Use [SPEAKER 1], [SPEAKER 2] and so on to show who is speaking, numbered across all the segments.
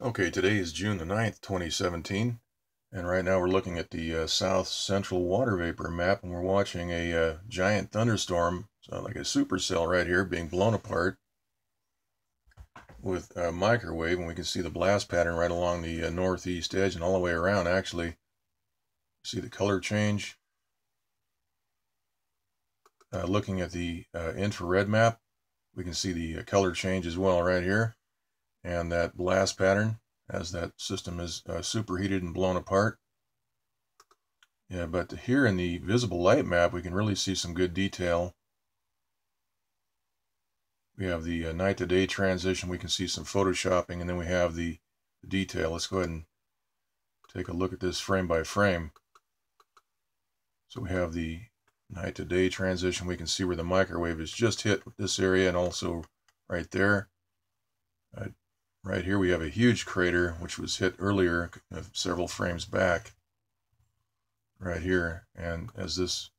[SPEAKER 1] Okay, today is June the 9th, 2017, and right now we're looking at the south central water vapor map, and we're watching a giant thunderstorm, so like a supercell right here, being blown apart with a microwave, and we can see the blast pattern right along the northeast edge and all the way around, actually. See the color change. Looking at the infrared map, we can see the color change as well right here, and that blast pattern as that system is superheated and blown apart. Yeah, but here in the visible light map, we can really see some good detail. We have the night to day transition. We can see some photoshopping, and then we have the detail. Let's go ahead and take a look at this frame by frame. So we have the night to day transition. We can see where the microwave has just hit this area and also right there. Right here we have a huge crater which was hit earlier, several frames back. Right here, and as this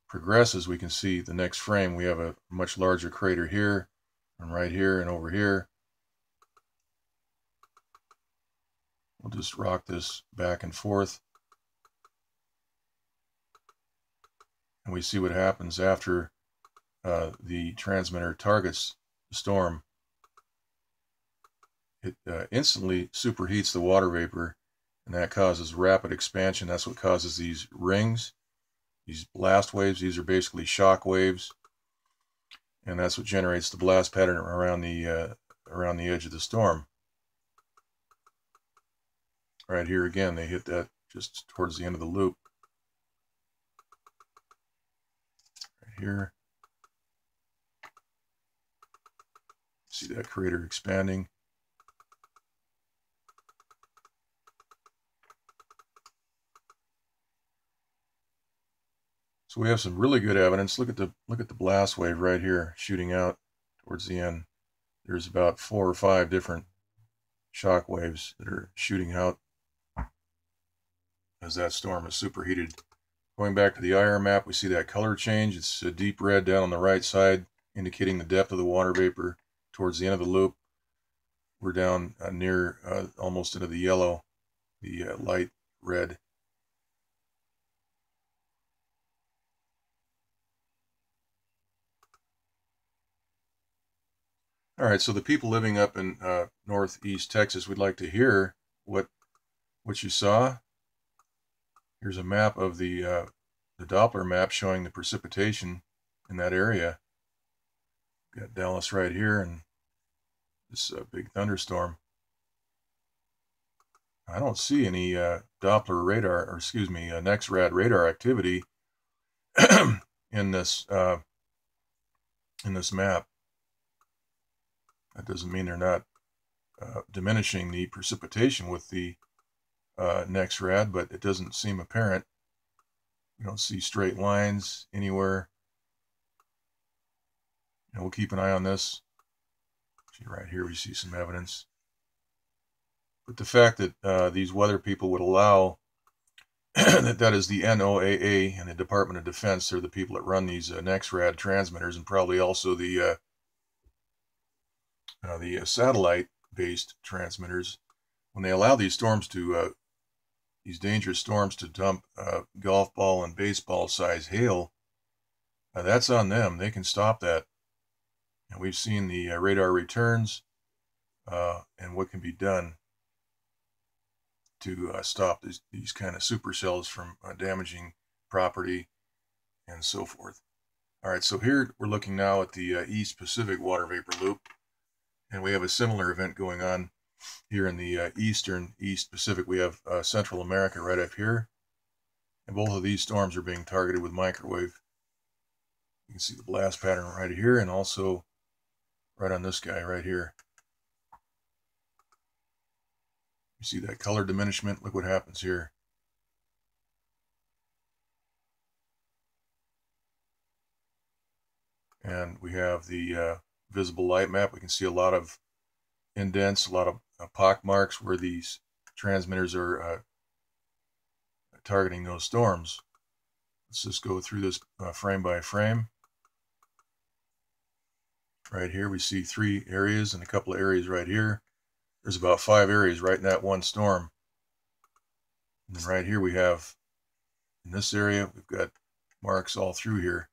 [SPEAKER 1] progresses, we can see the next frame we have a much larger crater here and right here and over here. We'll just rock this back and forth, and we see what happens after the transmitter targets the storm. It instantly superheats the water vapor, and that causes rapid expansion. That's what causes these rings, these blast waves. These are basically shock waves, and that's what generates the blast pattern around the edge of the storm. Right here again, they hit that just towards the end of the loop. Right here. See that crater expanding. So we have some really good evidence. Look at the blast wave right here shooting out towards the end. There's about 4 or 5 different shock waves that are shooting out as that storm is superheated. Going back to the IR map, we see that color change. It's a deep red down on the right side, indicating the depth of the water vapor towards the end of the loop. We're down near almost into the yellow, the light red. All right, so the people living up in northeast Texas, we'd like to hear what you saw. Here's a map of the Doppler map showing the precipitation in that area. Got Dallas right here and this big thunderstorm. I don't see any Doppler radar, or excuse me, NEXRAD radar activity in this map. That doesn't mean they're not diminishing the precipitation with the NEXRAD, but it doesn't seem apparent. We don't see straight lines anywhere. And we'll keep an eye on this. See right here, we see some evidence. But the fact that these weather people would allow that is the NOAA and the Department of Defense. They're the people that run these NEXRAD transmitters, and probably also the satellite-based transmitters. When they allow these storms to these dangerous storms to dump golf ball and baseball size hail, that's on them. They can stop that. And we've seen the radar returns and what can be done to stop these kind of supercells from damaging property and so forth. All right, so here we're looking now at the East Pacific water vapor loop, and we have a similar event going on here in the eastern East Pacific. We have Central America right up here, and both of these storms are being targeted with microwave. You can see the blast pattern right here, and also right on this guy right here. You see that color diminishment? Look what happens here. And we have the visible light map. We can see a lot of indents, a lot of pock marks where these transmitters are targeting those storms. Let's just go through this frame by frame. Right here we see 3 areas and a couple of areas right here. there's about 5 areas right in that one storm. And then right here we have, in this area, we've got marks all through here.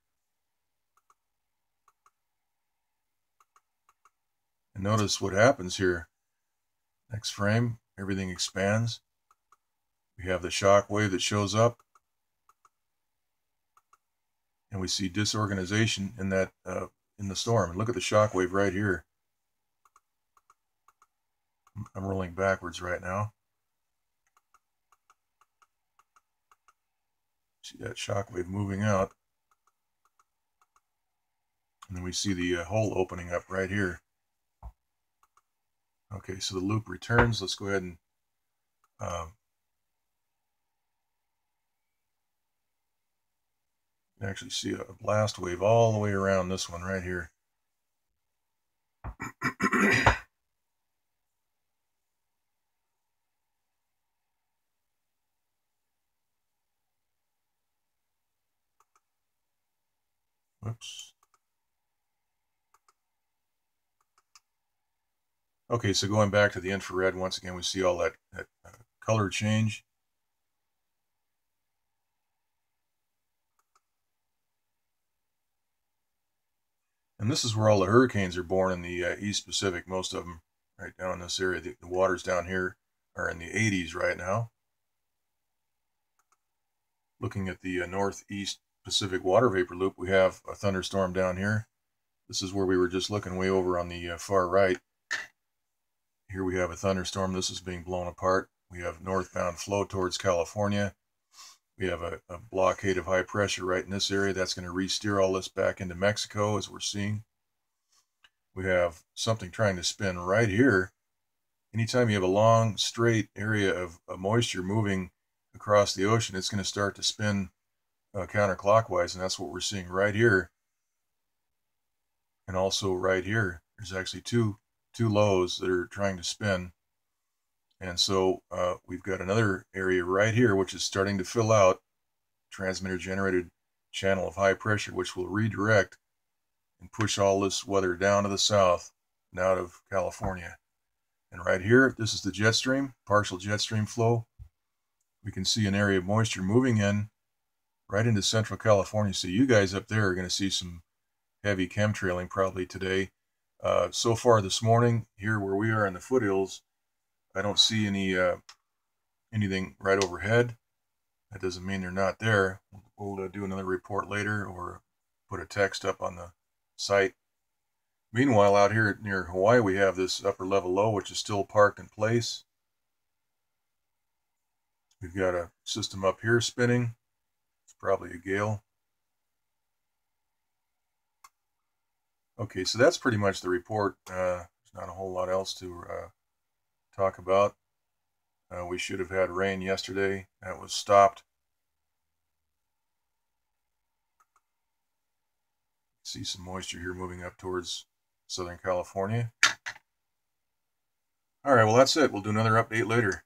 [SPEAKER 1] And notice what happens here. Next frame, everything expands. We have the shock wave that shows up. And we see disorganization in that in the storm. And look at the shock wave right here. I'm rolling backwards right now. See that shock wave moving out. And then we see the hole opening up right here. Okay, so the loop returns. Let's go ahead and you can actually see a blast wave all the way around this one right here. Whoops. Okay, so going back to the infrared, once again, we see all that color change. And this is where all the hurricanes are born in the East Pacific, most of them right down in this area. The waters down here are in the 80s right now. Looking at the Northeast Pacific water vapor loop, we have a thunderstorm down here. This is where we were just looking way over on the far right. Here we have a thunderstorm. This is being blown apart. We have northbound flow towards California. We have a blockade of high pressure right in this area. That's going to re-steer all this back into Mexico, as we're seeing. We have something trying to spin right here. Anytime you have a long, straight area of moisture moving across the ocean, it's going to start to spin counterclockwise, and that's what we're seeing right here. And also right here. There's actually two lows that are trying to spin. And so we've got another area right here which is starting to fill out, transmitter generated channel of high pressure, which will redirect and push all this weather down to the south and out of California. And right here, this is the jet stream, partial jet stream flow. We can see an area of moisture moving in right into central California. So you guys up there are going to see some heavy chemtrailing probably today. So far this morning, here where we are in the foothills, I don't see anything right overhead. That doesn't mean they're not there. We'll do another report later or put a text up on the site. Meanwhile, out here near Hawaii, we have this upper level low, which is still parked in place. We've got a system up here spinning. It's probably a gale. Okay, so that's pretty much the report. There's not a whole lot else to talk about. We should have had rain yesterday. That was stopped. See some moisture here moving up towards Southern California. All right, well, that's it. We'll do another update later.